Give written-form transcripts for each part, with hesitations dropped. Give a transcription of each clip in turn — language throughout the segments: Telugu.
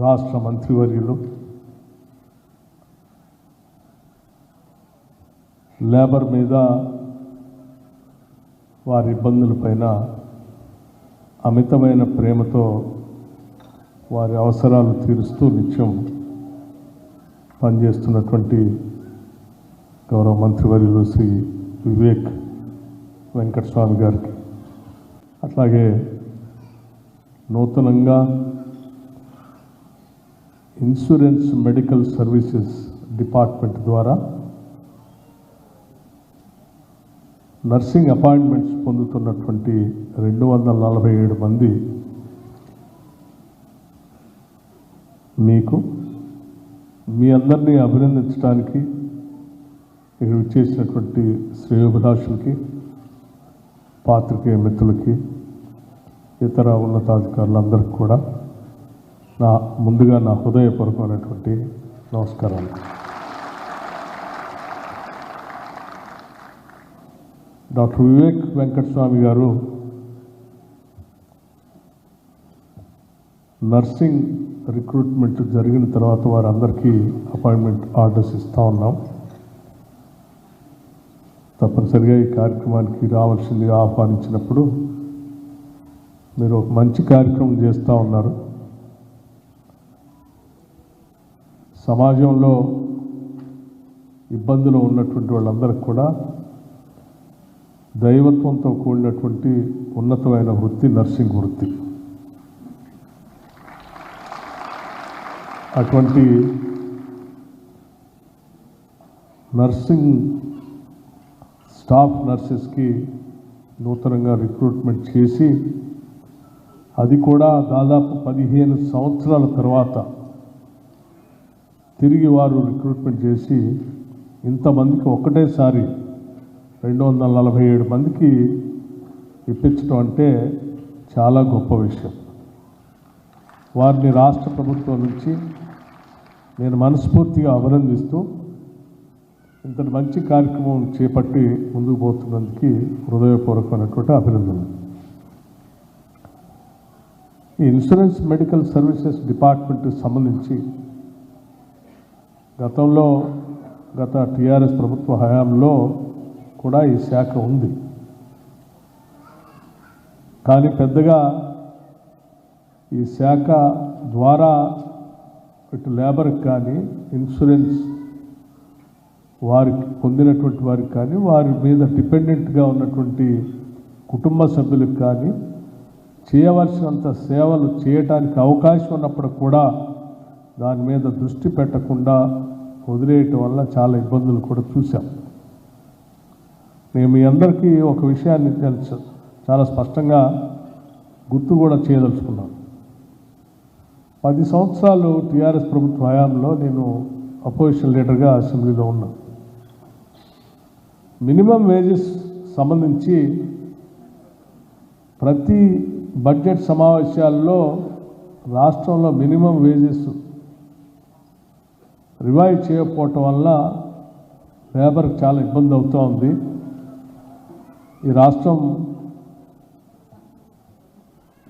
రాష్ట్ర మంత్రివర్యులు, లేబర్ మీద వారి ఇబ్బందులపైన అమితమైన ప్రేమతో వారి అవసరాలు తీరుస్తూ నిత్యం పనిచేస్తున్నటువంటి గౌరవ మంత్రివర్యులు శ్రీ వివేక్ వెంకటస్వామి గారికి, అట్లాగే నూతనంగా ఇన్సూరెన్స్ మెడికల్ సర్వీసెస్ డిపార్ట్మెంట్ ద్వారా నర్సింగ్ అపాయింట్మెంట్స్ పొందుతున్నటువంటి 247 మంది మీకు మీ అందరినీ అభినందించడానికి ఇక్కడ చేసినటువంటి శ్రేయోభిలాషులకి, పాత్రికేయ మిత్రులకి, ఇతర ఉన్నతాధికారులందరికీ కూడా ముందుగా నా హృదయపూర్వకమైనటువంటి నమస్కారాలు. డాక్టర్ వివేక్ వెంకటస్వామి గారు నర్సింగ్ రిక్రూట్మెంట్ జరిగిన తర్వాత వారందరికీ అపాయింట్మెంట్ ఆర్డర్స్ ఇస్తూ ఉన్నాం. తప్పనిసరిగా ఈ కార్యక్రమానికి రావాల్సిందిగా ఆహ్వానించినప్పుడు మీరు ఒక మంచి కార్యక్రమం చేస్తూ ఉన్నారు. సమాజంలో ఇబ్బందులు ఉన్నటువంటి వాళ్ళందరికీ కూడా దైవత్వంతో కూడినటువంటి ఉన్నతమైన వృత్తి నర్సింగ్ వృత్తి. అటువంటి నర్సింగ్ స్టాఫ్ నర్సెస్కి నూతనంగా రిక్రూట్మెంట్ చేసి, అది కూడా దాదాపు 15 సంవత్సరాల తర్వాత తిరిగి వారు రిక్రూట్మెంట్ చేసి ఇంతమందికి ఒకటేసారి 247 మందికి ఇప్పించడం అంటే చాలా గొప్ప విషయం. వారిని రాష్ట్ర ప్రభుత్వం నుంచి నేను మనస్ఫూర్తిగా అభినందిస్తూ ఇంతటి మంచి కార్యక్రమం చేపట్టి ముందుకు పోతున్నందుకు హృదయపూర్వకమైనటువంటి అభినందనలు. ఈ ఇన్సూరెన్స్ మెడికల్ సర్వీసెస్ డిపార్ట్మెంట్కి సంబంధించి గత టీఆర్ఎస్ ప్రభుత్వ హయాంలో కూడా ఈ శాఖ ఉంది. కానీ పెద్దగా ఈ శాఖ ద్వారా ఇటు లేబర్కి కానీ, ఇన్సూరెన్స్ వారికి పొందినటువంటి వారికి కానీ, వారి మీద డిపెండెంట్గా ఉన్నటువంటి కుటుంబ సభ్యులకు కానీ చేయవలసినంత సేవలు చేయటానికి అవకాశం ఉన్నప్పుడు కూడా దాని మీద దృష్టి పెట్టకుండా వదిలేయటం వల్ల చాలా ఇబ్బందులు కూడా చూసాం. నేను మీ అందరికీ ఒక విషయాన్ని చాలా స్పష్టంగా గుర్తు కూడా చేయదలుచుకున్నాను. 10 సంవత్సరాలు టీఆర్ఎస్ ప్రభుత్వ హయాంలో నేను అపోజిషన్ లీడర్గా అసెంబ్లీలో ఉన్నాను. మినిమం వేజెస్ సంబంధించి ప్రతి బడ్జెట్ సమావేశాల్లో రాష్ట్రంలో మినిమం వేజెస్ రివైవ్ చేయకపోవటం వల్ల లేబర్కి చాలా ఇబ్బంది అవుతూ ఉంది. ఈ రాష్ట్రం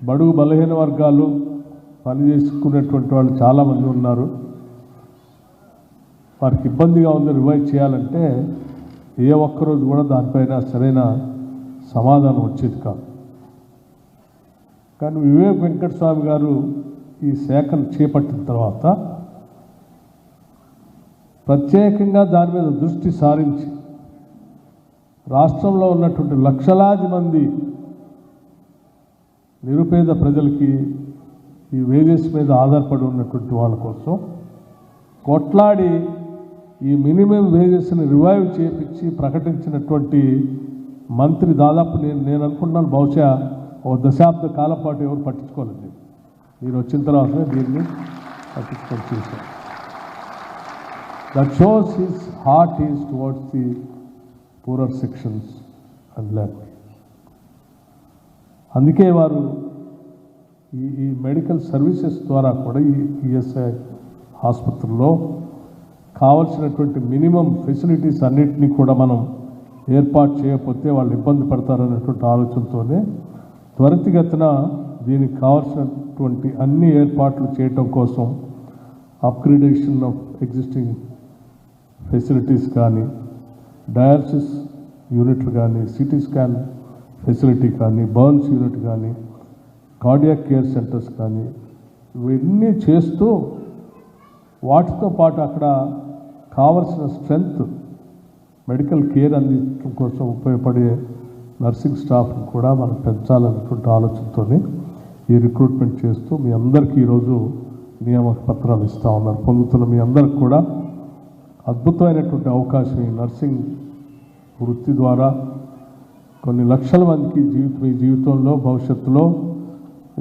బడుగు బలహీన వర్గాలు పనిచేసుకునేటువంటి వాళ్ళు చాలామంది ఉన్నారు. వారికి ఇబ్బందిగా ఉంది రివైవ్ చేయాలంటే ఏ ఒక్కరోజు కూడా దానిపైన సరైన సమాధానం వచ్చేది కాదు. కానీ వివేక్ వెంకటస్వామి గారు ఈ శాఖను చేపట్టిన తర్వాత ప్రత్యేకంగా దాని మీద దృష్టి సారించి రాష్ట్రంలో ఉన్నటువంటి లక్షలాది మంది నిరుపేద ప్రజలకి ఈ వేజెస్ మీద ఆధారపడి ఉన్నటువంటి వాళ్ళ కోసం కొట్లాడి ఈ మినిమం వేజెస్ని రివైవ్ చేయించి ప్రకటించినటువంటి మంత్రి దాదాపు నేను అనుకుంటున్నాను బహుశా ఓ దశాబ్ద కాలం పాటు ఎవరు పట్టించుకోలేదు. మీరు వచ్చిన తర్వాతనే దీన్ని పట్టించుకొని చేశారు. That shows his heart is towards the poorer sections and labour. అందుకే వారు ఈ మెడికల్ సర్వీసెస్ ద్వారా కూడా ఈ ఈఎస్ఐ ఆసుపత్రుల్లో కావాల్సినటువంటి మినిమం ఫెసిలిటీస్ అన్నింటినీ కూడా మనం ఏర్పాటు చేయకపోతే వాళ్ళు ఇబ్బంది పడతారనేటువంటి ఆలోచనతోనే త్వరితగతిన దీనికి కావాల్సిన కావాల్సినటువంటి అన్ని ఏర్పాట్లు చేయటం కోసం అప్గ్రేడేషన్ ఆఫ్ ఎగ్జిస్టింగ్ ఫెసిలిటీస్ కానీ, డయాలసిస్ యూనిట్లు కానీ, సిటీ స్కాన్ ఫెసిలిటీ కానీ, బర్న్స్ యూనిట్ కానీ, కార్డియాక్ కేర్ సెంటర్స్ కానీ, ఇవన్నీ చేస్తూ వాటితో పాటు అక్కడ కావలసిన స్ట్రెంగ్త్ మెడికల్ కేర్ అందించడం కోసం ఉపయోగపడే నర్సింగ్ స్టాఫ్ని కూడా మనం పెంచాలనేటువంటి ఆలోచనతోనే ఈ రిక్రూట్మెంట్ చేస్తూ మీ అందరికీ ఈరోజు నియామక పత్రాలు ఇస్తూ ఉన్నారు. పొందుతున్న మీ అందరికి కూడా అద్భుతమైనటువంటి అవకాశం ఈ నర్సింగ్ వృత్తి ద్వారా కొన్ని లక్షల మందికి మీ జీవితంలో భవిష్యత్తులో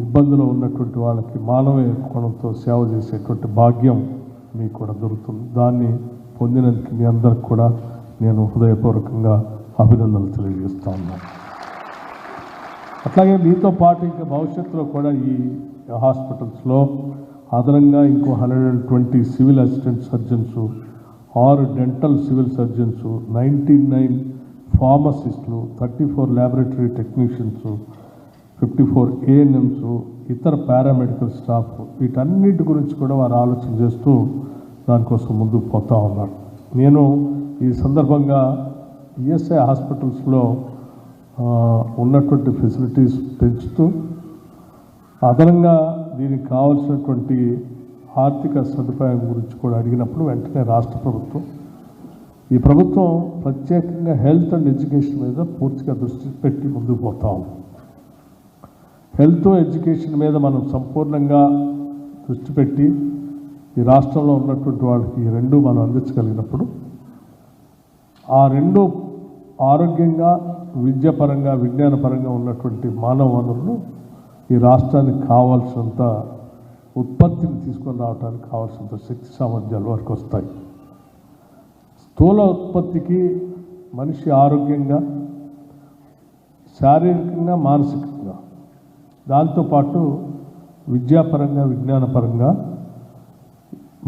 ఇబ్బందులు ఉన్నటువంటి వాళ్ళకి మానవ కోణంతో సేవ చేసేటువంటి భాగ్యం మీకు కూడా దొరుకుతుంది. దాన్ని పొందినందుకు మీ అందరికి కూడా నేను హృదయపూర్వకంగా అభినందనలు తెలియజేస్తూ ఉన్నాను. అట్లాగే మీతో పాటు ఇంకా భవిష్యత్తులో కూడా ఈ హాస్పిటల్స్లో అదనంగా ఇంకో 120 civil assistant surgeons, 6 dental civil surgeons, 99 ఫార్మసిస్టులు, 34 laboratory technicians, 54 ANMs, ఇతర పారామెడికల్ స్టాఫ్, వీటన్నిటి గురించి కూడా వారు ఆలోచన చేస్తూ దానికోసం ముందుకు పోతూ ఉన్నారు. నేను ఈ సందర్భంగా ఈఎస్ఐ హాస్పిటల్స్లో ఉన్నటువంటి ఫెసిలిటీస్ పెంచుతూ అదనంగా దీనికి కావాల్సినటువంటి ఆర్థిక సదుపాయం గురించి కూడా అడిగినప్పుడు వెంటనే రాష్ట్ర ప్రభుత్వం, ఈ ప్రభుత్వం ప్రత్యేకంగా హెల్త్ అండ్ ఎడ్యుకేషన్ మీద పూర్తిగా దృష్టి పెట్టి ముందుకు పోతా ఉంది. హెల్త్ ఎడ్యుకేషన్ మీద మనం సంపూర్ణంగా దృష్టి పెట్టి ఈ రాష్ట్రంలో ఉన్నటువంటి వాళ్ళకి ఈ రెండు మనం అందించగలిగినప్పుడు ఆ రెండు ఆరోగ్యంగా, విద్యాపరంగా, విజ్ఞానపరంగా ఉన్నటువంటి మానవ వనరులు ఈ రాష్ట్రానికి కావాల్సినంత ఉత్పత్తిని తీసుకొని రావడానికి కావాల్సినంత శక్తి సామర్థ్యాల వరకు వస్తాయి. స్థూల ఉత్పత్తికి మనిషి ఆరోగ్యంగా, శారీరకంగా, మానసికంగా, దాంతోపాటు విద్యాపరంగా, విజ్ఞానపరంగా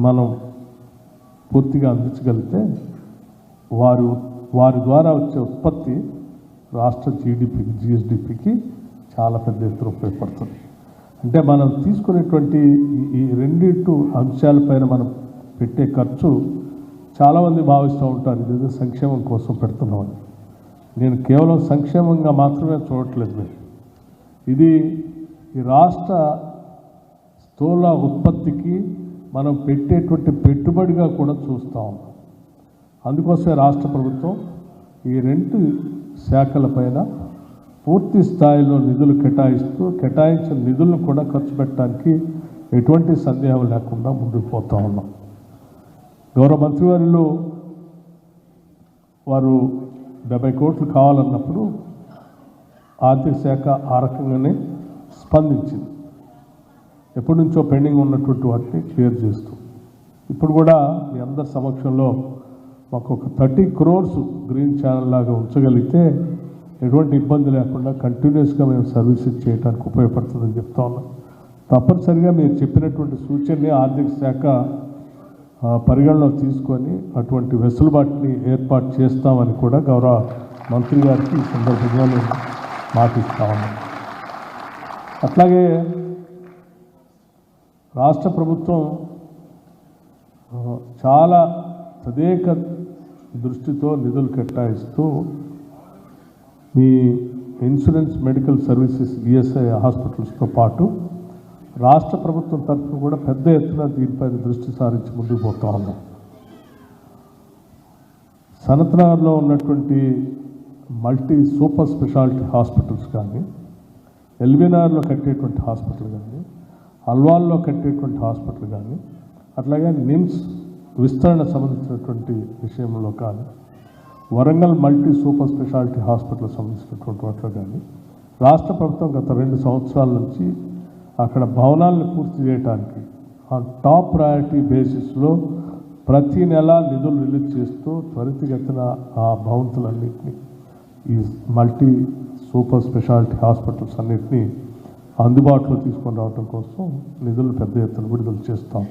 మనం పూర్తిగా అందించగలిగితే వారి ద్వారా వచ్చే ఉత్పత్తి రాష్ట్ర జీడిపికి, జిఎస్డిపికి చాలా పెద్ద ఎత్తున ఉపయోగపడుతుంది. అంటే మనం తీసుకునేటువంటి ఈ రెండింటి అంశాలపైన మనం పెట్టే ఖర్చు చాలామంది భావిస్తూ ఉంటారు ఇదేదో సంక్షేమం కోసం పెడుతున్నామని. నేను కేవలం సంక్షేమంగా మాత్రమే చూడట్లేదు. మీరు ఇది ఈ రాష్ట్ర స్థూల ఉత్పత్తికి మనం పెట్టేటువంటి పెట్టుబడిగా కూడా చూస్తూ ఉన్నాం. అందుకోసమే రాష్ట్ర ప్రభుత్వం ఈ రెండు శాఖలపైన పూర్తి స్థాయిలో నిధులు కేటాయించిన నిధులను కూడా ఖర్చు పెట్టడానికి ఎటువంటి సందేహం లేకుండా ముందుకు పోతూ ఉన్నాం. గౌరవ మంత్రివర్యులు వారు 70 కోట్లు కావాలన్నప్పుడు ఆర్థిక శాఖ ఆ రకంగానే స్పందించింది. ఎప్పటి నుంచో పెండింగ్ ఉన్నటువంటి వాటిని క్లియర్ చేస్తూ ఇప్పుడు కూడా మీ అందరి సమక్షంలో మాకు ఒక 30 crores గ్రీన్ ఛానల్ లాగా ఉంచగలిగితే ఎటువంటి ఇబ్బంది లేకుండా కంటిన్యూస్గా మేము సర్వీసెస్ చేయడానికి ఉపయోగపడుతుందని చెప్తా ఉన్నాం. తప్పనిసరిగా మీరు చెప్పినటువంటి సూచనని ఆర్థిక శాఖ పరిగణలో తీసుకొని అటువంటి వెసులుబాటుని ఏర్పాటు చేస్తామని కూడా గౌరవ మంత్రి గారికి ఈ సందర్భంగా నేను మాటిస్తా ఉన్నాను. అట్లాగే రాష్ట్ర ప్రభుత్వం చాలా తదేక దృష్టితో నిధులు కేటాయిస్తూ ఈ ఇన్సూరెన్స్ మెడికల్ సర్వీసెస్ ఈఎస్ఐ హాస్పిటల్స్తో పాటు రాష్ట్ర ప్రభుత్వం తరఫున కూడా పెద్ద ఎత్తున దీనిపైన దృష్టి సారించి ముందుకు పోతూ ఉన్నాం. సనత్నగర్లో ఉన్నటువంటి మల్టీ సూపర్ స్పెషాలిటీ హాస్పిటల్స్ కానీ, ఎల్బీనగర్లో కట్టేటువంటి హాస్పిటల్ కానీ, అల్వాల్లో కట్టేటువంటి హాస్పిటల్ కానీ, అట్లాగే నిమ్స్ విస్తరణ సంబంధించినటువంటి విషయంలో కానీ, Warangal multi super speciality hospital సంబంధించినటువంటి వాటిలో కానీ రాష్ట్ర ప్రభుత్వం గత 2 సంవత్సరాల నుంచి అక్కడ భవనాలను పూర్తి చేయడానికి ఆ టాప్ ప్రయారిటీ బేసిస్లో ప్రతి నెల నిధులు రిలీజ్ చేస్తూ త్వరితగతిన ఆ భవంతులన్నింటినీ ఈ మల్టీ సూపర్ స్పెషాలిటీ హాస్పిటల్స్ అన్నింటినీ అందుబాటులో తీసుకొని రావడం కోసం నిధులు పెద్ద ఎత్తున విడుదల చేస్తాం.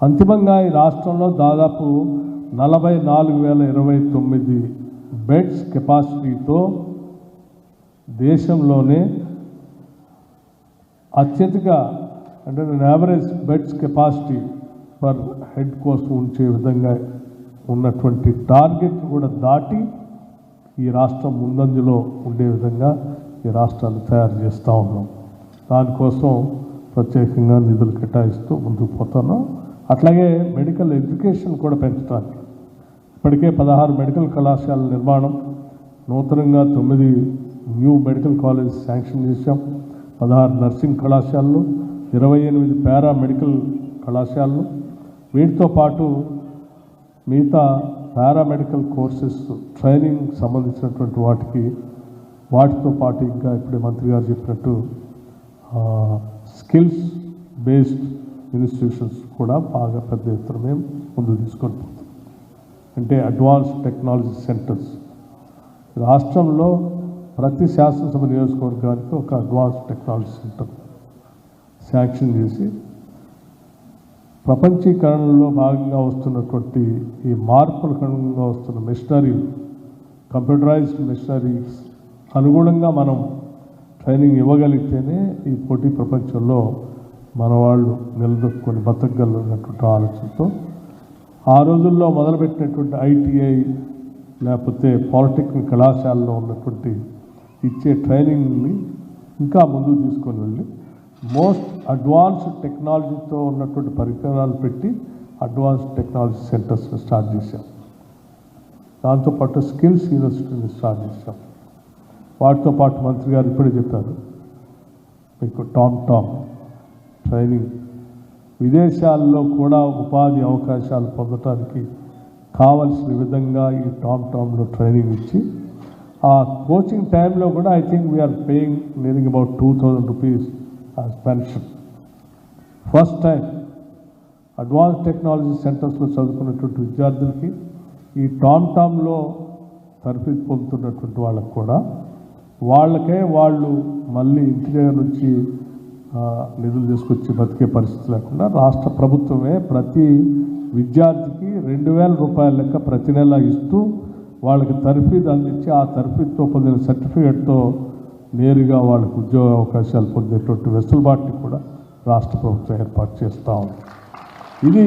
అంతిమంగా ఈ రాష్ట్రంలో దాదాపు 44,029 బెడ్స్ కెపాసిటీతో దేశంలోనే అత్యధిక అంటే average beds capacity per head కోసం ఉంచే విధంగా ఉన్నటువంటి టార్గెట్ కూడా దాటి ఈ రాష్ట్రం ముందంజలో ఉండే విధంగా ఈ రాష్ట్రాన్ని తయారు చేస్తూ ఉన్నాం. దానికోసం ప్రత్యేకంగా నిధులు కేటాయిస్తూ ముందుకు పోతున్నాం. అట్లాగే మెడికల్ ఎడ్యుకేషన్ కూడా పెంచడానికి ఇప్పటికే 16 మెడికల్ కళాశాలల నిర్మాణం, నూతనంగా 9 న్యూ మెడికల్ కాలేజ్ శాంక్షన్ చేశాం. 16 నర్సింగ్ కళాశాలలు, 28 పారామెడికల్ కళాశాలలు, వీటితో పాటు మిగతా పారామెడికల్ కోర్సెస్ ట్రైనింగ్ సంబంధించినటువంటి వాటితో పాటు ఇంకా ఇప్పుడే మంత్రి గారు చెప్పినట్టు స్కిల్స్ బేస్డ్ ఇన్స్టిట్యూషన్స్ కూడా బాగా పెద్ద ఎత్తున మేము ముందు తీసుకొని పోతాం. అంటే అడ్వాన్స్ టెక్నాలజీ సెంటర్స్ రాష్ట్రంలో ప్రతి శాసనసభ నియోజకవర్గానికి ఒక అడ్వాన్స్ టెక్నాలజీ సెంటర్ శాంక్షన్ చేసి ప్రపంచీకరణలో భాగంగా వస్తున్నటువంటి ఈ మార్పులకు అనుగుణంగా వస్తున్న మెషినరీ, కంప్యూటరైజ్డ్ మెషినరీస్ అనుగుణంగా మనం ట్రైనింగ్ ఇవ్వగలిగితేనే ఈ పోటీ ప్రపంచంలో మన వాళ్ళు నిలదొక్కుని బతకగలిగినటువంటి ఆలోచనతో ఆ రోజుల్లో మొదలుపెట్టినటువంటి ఐటీఐ లేకపోతే పాలిటెక్నిక్ కళాశాలలో ఉన్నటువంటి ఇచ్చే ట్రైనింగ్ని ఇంకా ముందుకు తీసుకొని వెళ్ళి మోస్ట్ అడ్వాన్స్డ్ టెక్నాలజీతో ఉన్నటువంటి పరికరాలు పెట్టి అడ్వాన్స్డ్ టెక్నాలజీ సెంటర్స్ని స్టార్ట్ చేశాం. దాంతోపాటు స్కిల్స్ యూనివర్సిటీని స్టార్ట్ చేశాం. వాటితో పాటు మంత్రి గారు ఇప్పుడే చెప్పారు మీకు టామ్ ట్రైనింగ్, విదేశాల్లో కూడా ఉపాధి అవకాశాలు పొందడానికి కావలసిన విధంగా ఈ టామ్లో ట్రైనింగ్ ఇచ్చి ఆ కోచింగ్ టైంలో కూడా I think we are paying nearing about 2000 rupees as pension. First time advance technology సెంటర్స్లో చదువుకున్నటువంటి విద్యార్థులకి ఈ టామ్లో తరఫీదు పొందుతున్నటువంటి వాళ్ళకు కూడా వాళ్ళకే వాళ్ళు మళ్ళీ ఇంటి దగ్గర నుంచి నిధులు తీసుకొచ్చి బతికే పరిస్థితి లేకుండా రాష్ట్ర ప్రభుత్వమే ప్రతి విద్యార్థికి 2000 రూపాయల లెక్క ప్రతి నెల ఇస్తూ వాళ్ళకి తరఫీదు అందించి ఆ తరఫీదుతో పొందిన సర్టిఫికేట్తో నేరుగా వాళ్ళకి ఉద్యోగ అవకాశాలు పొందేటువంటి వెసులుబాటుని కూడా రాష్ట్ర ప్రభుత్వం ఏర్పాటు చేస్తూ ఉంది. ఇది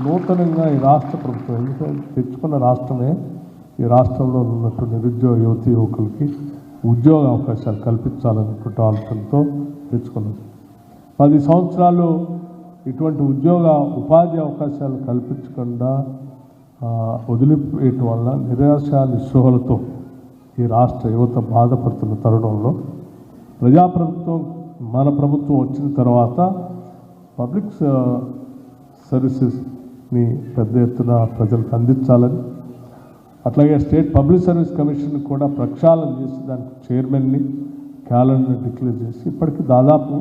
నూతనంగా ఈ రాష్ట్ర ప్రభుత్వం ఎందుకంటే తెచ్చుకున్న రాష్ట్రమే ఈ రాష్ట్రంలో ఉన్నటువంటి నిరుద్యోగ యువకులకి ఉద్యోగ అవకాశాలు కల్పించాలనేటువంటి ఆలోచనతో తెచ్చుకున్నది. 10 సంవత్సరాలు ఇటువంటి ఉపాధి అవకాశాలు కల్పించకుండా వదిలిపోయటం వల్ల నిరాశ నిస్పృహలతో ఈ రాష్ట్ర యువత బాధపడుతున్న తరుణంలో ప్రజాప్రభుత్వం మన ప్రభుత్వం వచ్చిన తర్వాత పబ్లిక్ సర్వీసెస్ని పెద్ద ఎత్తున ప్రజలకు అందించాలని, అట్లాగే స్టేట్ పబ్లిక్ సర్వీస్ కమిషన్ కూడా ప్రక్షాళన చేసి దానికి చైర్మన్ని క్యాలెండర్ డిక్లేర్ చేసి ఇప్పటికీ దాదాపు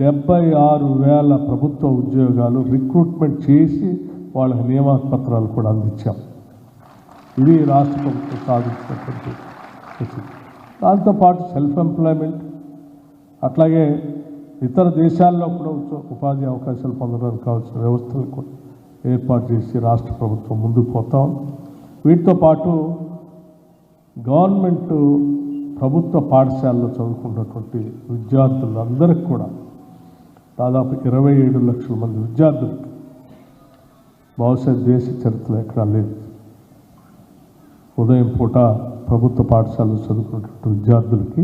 76,000 ప్రభుత్వ ఉద్యోగాలు రిక్రూట్మెంట్ చేసి వాళ్ళకి నియామక పత్రాలు కూడా అందించాం. ఇది రాష్ట్ర ప్రభుత్వం సాధించినటువంటి. దాంతోపాటు సెల్ఫ్ ఎంప్లాయ్మెంట్ అట్లాగే ఇతర దేశాల్లో కూడా ఉపాధి అవకాశాలు పొందడానికి కావాల్సిన వ్యవస్థలు కూడా ఏర్పాటు చేసి రాష్ట్ర ప్రభుత్వం ముందుకు పోతాం. వీటితో పాటు గవర్నమెంట్ ప్రభుత్వ పాఠశాలలో చదువుకున్నటువంటి విద్యార్థులందరికీ కూడా దాదాపు 27 లక్షల మంది విద్యార్థులకు బహుశా దేశ చరిత్రలో ఎక్కడా లేదు. ఉదయం పూట ప్రభుత్వ పాఠశాలలో చదువుకున్నటువంటి విద్యార్థులకి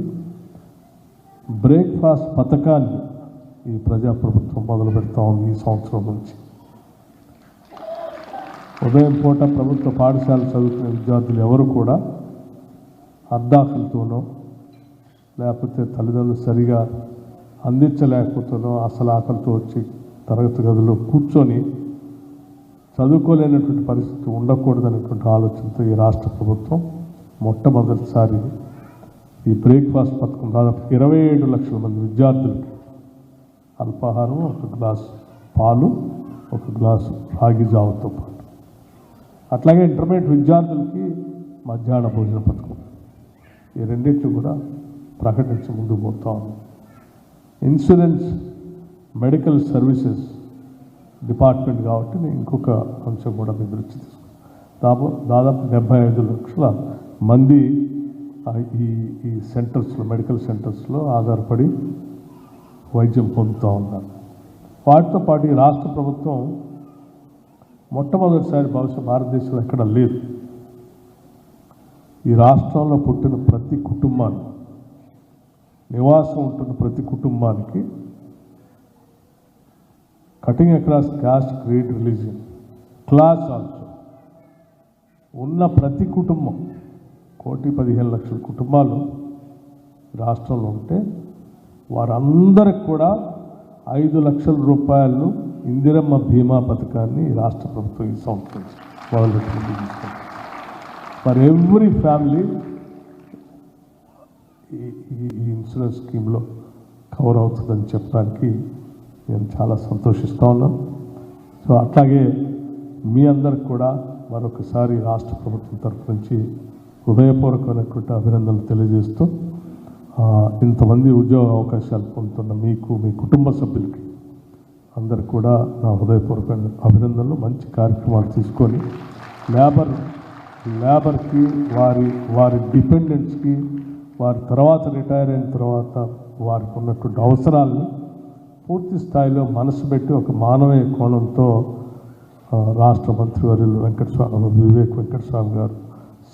బ్రేక్ఫాస్ట్ పథకాన్ని ఈ ప్రజాప్రభుత్వం మొదలు పెడతా ఉంది. ఈ సంవత్సరం నుంచి ఉదయం పూట ప్రభుత్వ పాఠశాల చదువుకునే విద్యార్థులు ఎవరు కూడా అర్ధాకలితోనో లేకపోతే తల్లిదండ్రులు సరిగా అందించలేకపోతేనో అసలు ఆకలితో వచ్చి తరగతి గదిలో కూర్చొని చదువుకోలేనటువంటి పరిస్థితి ఉండకూడదనేటువంటి ఆలోచనతో ఈ రాష్ట్ర ప్రభుత్వం మొట్టమొదటిసారి ఈ బ్రేక్ఫాస్ట్ పథకం దాదాపు 27 లక్షల మంది విద్యార్థులకి అల్పాహారం, 1 గ్లాసు పాలు, 1 గ్లాసు రాగి జావతో పాటు, అట్లాగే ఇంటర్మీడియట్ విద్యార్థులకి మధ్యాహ్న భోజన పథకం, ఈ రెండింటిని కూడా ప్రకటించి ముందుకు పోతా ఉన్నాం. ఇన్సూరెన్స్ మెడికల్ సర్వీసెస్ డిపార్ట్మెంట్ కాబట్టి నేను ఇంకొక అంశం కూడా మీ దృష్టి తీసుకున్నాను. దాదాపు 75 లక్షల మంది ఈ సెంటర్స్లో మెడికల్ సెంటర్స్లో ఆధారపడి వైద్యం పొందుతూ ఉన్నారు. వాటితో పాటు ఈ రాష్ట్ర ప్రభుత్వం మొట్టమొదటిసారి బహుశా భారతదేశంలో ఎక్కడ లేదు, ఈ రాష్ట్రంలో పుట్టిన ప్రతి కుటుంబానికి, నివాసం ఉంటున్న ప్రతి కుటుంబానికి cutting across caste, creed, religion, class also ఉన్న ప్రతి కుటుంబం 1,15,00,000 కుటుంబాలు రాష్ట్రంలో ఉంటే వారందరికి కూడా 5 లక్షల రూపాయలు ఇందిరమ్మ బీమా పథకాన్ని రాష్ట్ర ప్రభుత్వం ఈ సంవత్సరం మొదలుపెట్టింది. ఫర్ ఎవ్రీ ఫ్యామిలీ ఈ ఇన్సూరెన్స్ స్కీమ్లో కవర్ అవుతుందని చెప్పడానికి నేను చాలా సంతోషిస్తూ ఉన్నాను. సో అట్లాగే మీ అందరికి కూడా మరొకసారి రాష్ట్ర ప్రభుత్వం తరఫు నుంచి హృదయపూర్వకమైనటువంటి అభినందనలు తెలియజేస్తూ ఇంతమంది ఉద్యోగ అవకాశాలు పొందుతున్న మీకు, మీ కుటుంబ సభ్యులకి అందరికి కూడా నా హృదయపూర్వకమైన అభినందనలు. మంచి కార్యక్రమాలు తీసుకొని లేబర్కి, వారి డిపెండెంట్స్కి, వారి తర్వాత రిటైర్ అయిన తర్వాత వారికి ఉన్నటువంటి అవసరాలని పూర్తి స్థాయిలో మనసు పెట్టి ఒక మానవీయ కోణంతో రాష్ట్ర మంత్రివర్యులు వివేక్ వెంకటస్వామి గారు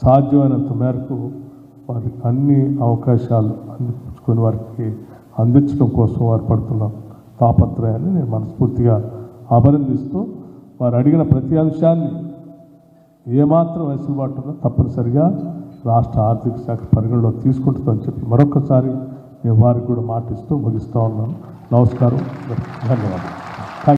సాధ్యమైనంత మేరకు వారికి అన్ని అవకాశాలు అందించుకొని వారికి అందించడం కోసం వారు పడుతున్న తాపత్రయాన్ని నేను మనస్ఫూర్తిగా అభినందిస్తూ, వారు అడిగిన ప్రతి అంశాన్ని ఏమాత్రం వెసులుబాటు ఉన్నా తప్పనిసరిగా రాష్ట్ర ఆర్థిక శాఖ పరిగణలో తీసుకుంటుందని చెప్పి మరొకసారి నేను వారికి కూడా మాటిస్తూ ముగిస్తూ ఉన్నాను. నమస్కారం, ధన్యవాదాలు.